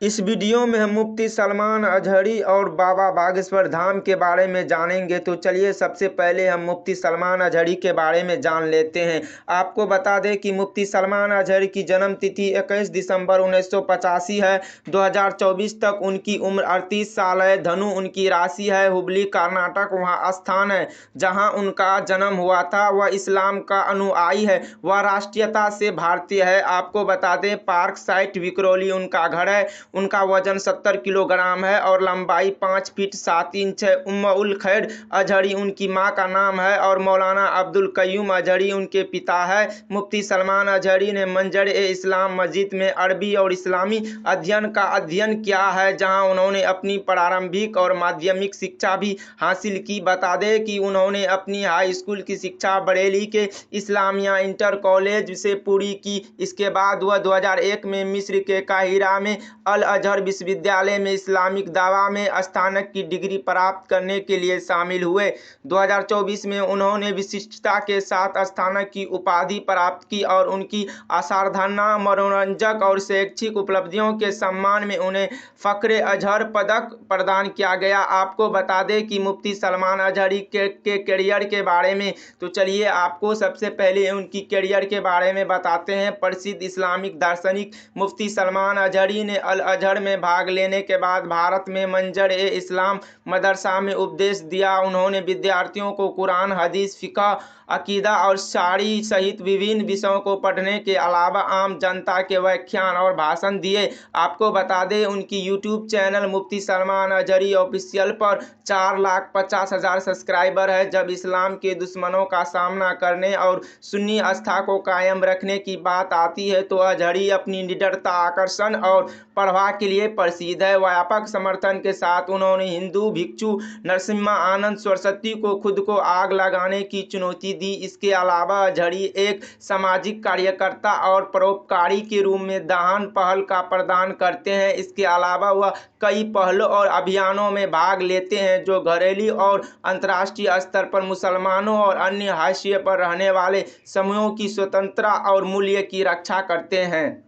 इस वीडियो में हम मुफ्ती सलमान अजहरी और बाबा बागेश्वर धाम के बारे में जानेंगे। तो चलिए सबसे पहले हम मुफ्ती सलमान अजहरी के बारे में जान लेते हैं। आपको बता दें कि मुफ्ती सलमान अजहरी की जन्म तिथि 21 दिसंबर 1985 है। 2024 तक उनकी उम्र 38 साल है। धनु उनकी राशि है। हुबली कर्नाटक वहाँ स्थान है जहाँ उनका जन्म हुआ था। वह इस्लाम का अनुयायी है। वह राष्ट्रीयता से भारतीय है। आपको बता दें पार्क साइट विक्रोली उनका घर है। उनका वजन 70 किलोग्राम है और लंबाई 5 फीट 7 इंच है। उल खैर अजहरी उनकी मां का नाम है और मौलाना अब्दुल कयूम अजहरी उनके पिता है। मुफ्ती सलमान अजहरी ने मंजर ए इस्लाम मस्जिद में अरबी और इस्लामी अध्ययन का अध्ययन किया है, जहां उन्होंने अपनी प्रारंभिक और माध्यमिक शिक्षा भी हासिल की। बता दें कि उन्होंने अपनी हाई स्कूल की शिक्षा बरेली के इस्लामिया इंटर कॉलेज से पूरी की। इसके बाद वह 2001 में मिस्र के काहिरा में अल अजहर विश्वविद्यालय में इस्लामिक दावा में स्नातक की डिग्री प्राप्त करने के लिए शामिल हुए। 2024 में उन्होंने विशिष्टता के साथ स्नातक की उपाधि प्राप्त की और उनकी असाधारण मनोरंजक और शैक्षिक उपलब्धियों के सम्मान में उन्हें फ़ख्र अजहर पदक प्रदान किया गया। आपको बता दें कि मुफ्ती सलमान अजहरी के करियर के बारे में, तो चलिए आपको सबसे पहले उनकी करियर के बारे में बताते हैं। प्रसिद्ध इस्लामिक दार्शनिक मुफ्ती सलमान अजहरी ने अल अजहर में भाग लेने के बाद भारत में मंजर ए इस्लाम मदरसा में उपदेश दिया। उन्होंने विद्यार्थियों को कुरान, हदीस, फिक़ह, अकीदा और शारी सहित विभिन्न विषयों को पढ़ने के अलावा आम जनता के व्याख्यान और भाषण दिए। आपको बता दें उनकी यूट्यूब चैनल मुफ्ती सलमान अजहरी ऑफिशियल पर 4,50,000 सब्सक्राइबर है। जब इस्लाम के दुश्मनों का सामना करने और सुन्नी आस्था को कायम रखने की बात आती है तो अजहरी अपनी निडरता, आकर्षण और प्रवाह के लिए प्रसिद्ध है। व्यापक समर्थन के साथ उन्होंने हिंदू भिक्षु नरसिम्हा आनंद सरस्वती को खुद को आग लगाने की चुनौती दी। इसके अलावा अजहरी एक सामाजिक कार्यकर्ता और परोपकारी के रूप में दान पहल का प्रदान करते हैं। इसके अलावा वह कई पहलों और अभियानों में भाग लेते हैं जो घरेलू और अंतर्राष्ट्रीय स्तर पर मुसलमानों और अन्य हाशिए पर रहने वाले समूहों की स्वतंत्रता और मूल्य की रक्षा करते हैं।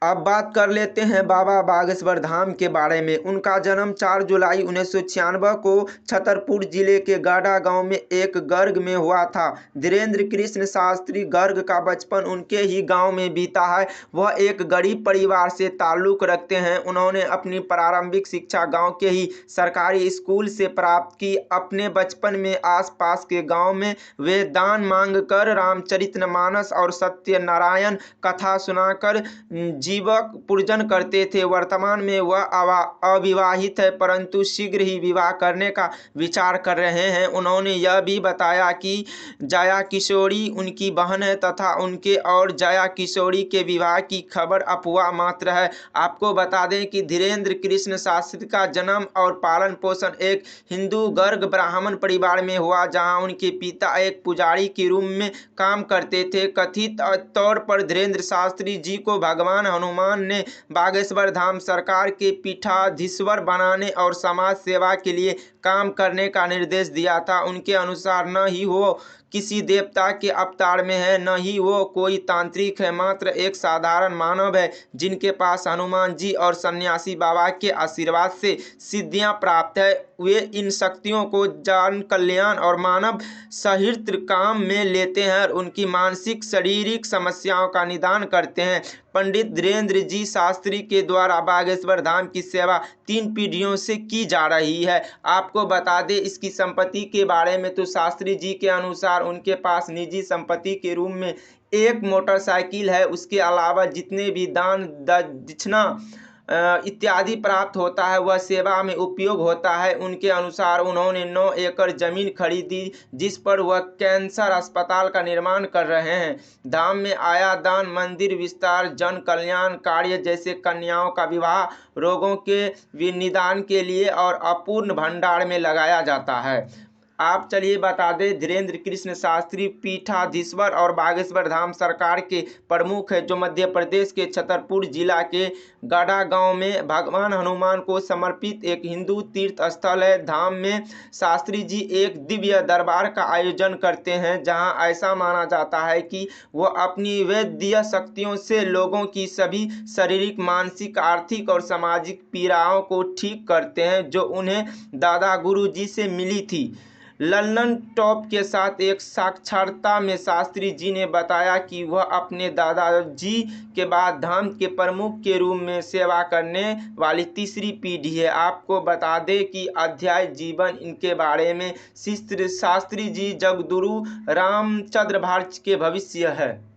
अब बात कर लेते हैं बाबा बागेश्वर धाम के बारे में। उनका जन्म 4 जुलाई 1996 को छतरपुर जिले के गाढ़ा गांव में एक गर्ग में हुआ था। धीरेन्द्र कृष्ण शास्त्री गर्ग का बचपन उनके ही गांव में बीता है। वह एक गरीब परिवार से ताल्लुक़ रखते हैं। उन्होंने अपनी प्रारंभिक शिक्षा गांव के ही सरकारी स्कूल से प्राप्त की। अपने बचपन में आसपास के गांव में वे दान मांगकर रामचरितमानस और सत्यनारायण कथा सुनाकर जीवक पूजन करते थे। वर्तमान में वह अविवाहित है परंतु शीघ्र ही विवाह करने का विचार कर रहे हैं। उन्होंने यह भी बताया कि जया किशोरी उनकी बहन है तथा उनके और जया किशोरी के विवाह की खबर अफवाह मात्र है। आपको बता दें कि धीरेन्द्र कृष्ण शास्त्री का जन्म और पालन पोषण एक हिंदू गर्ग ब्राह्मण परिवार में हुआ, जहां उनके पिता एक पुजारी के रूप में काम करते थे। कथित तौर पर धीरेन्द्र शास्त्री जी को भगवान हनुमान ने बागेश्वर धाम सरकार के पीठाधीश्वर बनाने और समाज सेवा के लिए काम करने का निर्देश दिया था। उनके अनुसार न ही वो किसी देवता के अवतार में है, न ही वो कोई तांत्रिक है, मात्र एक साधारण मानव है जिनके पास हनुमान जी और सन्यासी बाबा के आशीर्वाद से सिद्धियां प्राप्त है। वे इन शक्तियों को जन कल्याण और मानव सहित काम में लेते हैं और उनकी मानसिक शारीरिक समस्याओं का निदान करते हैं। पंडित धीरेन्द्र जी शास्त्री के द्वारा बागेश्वर धाम की सेवा 3 पीढ़ियों से की जा रही है। आपको बता दें इसकी संपत्ति के बारे में, तो शास्त्री जी के अनुसार उनके पास निजी संपत्ति के रूप में एक मोटरसाइकिल है। उसके अलावा जितने भी दान दक्षिणा इत्यादि प्राप्त होता है वह सेवा में उपयोग होता है। उनके अनुसार उन्होंने 9 एकड़ जमीन खरीदी जिस पर वह कैंसर अस्पताल का निर्माण कर रहे हैं। धाम में आया दान, मंदिर विस्तार, जन कल्याण कार्य जैसे कन्याओं का विवाह, रोगों के निदान के लिए और अपूर्ण भंडार में लगाया जाता है। आप चलिए बता दें, धीरेन्द्र कृष्ण शास्त्री पीठाधीश्वर और बागेश्वर धाम सरकार के प्रमुख है, जो मध्य प्रदेश के छतरपुर जिला के गढ़ा गांव में भगवान हनुमान को समर्पित एक हिंदू तीर्थ स्थल है। धाम में शास्त्री जी एक दिव्य दरबार का आयोजन करते हैं, जहां ऐसा माना जाता है कि वह अपनी वैद्य शक्तियों से लोगों की सभी शारीरिक, मानसिक, आर्थिक और सामाजिक पीड़ाओं को ठीक करते हैं, जो उन्हें दादा गुरु जी से मिली थी। लल्लन टॉप के साथ एक साक्षात्कार में शास्त्री जी ने बताया कि वह अपने दादाजी के बाद धाम के प्रमुख के रूप में सेवा करने वाली तीसरी पीढ़ी है। आपको बता दें कि अध्याय जीवन इनके बारे में शास्त्री जी जगद्गुरु रामचंद्र भारत के भविष्य है।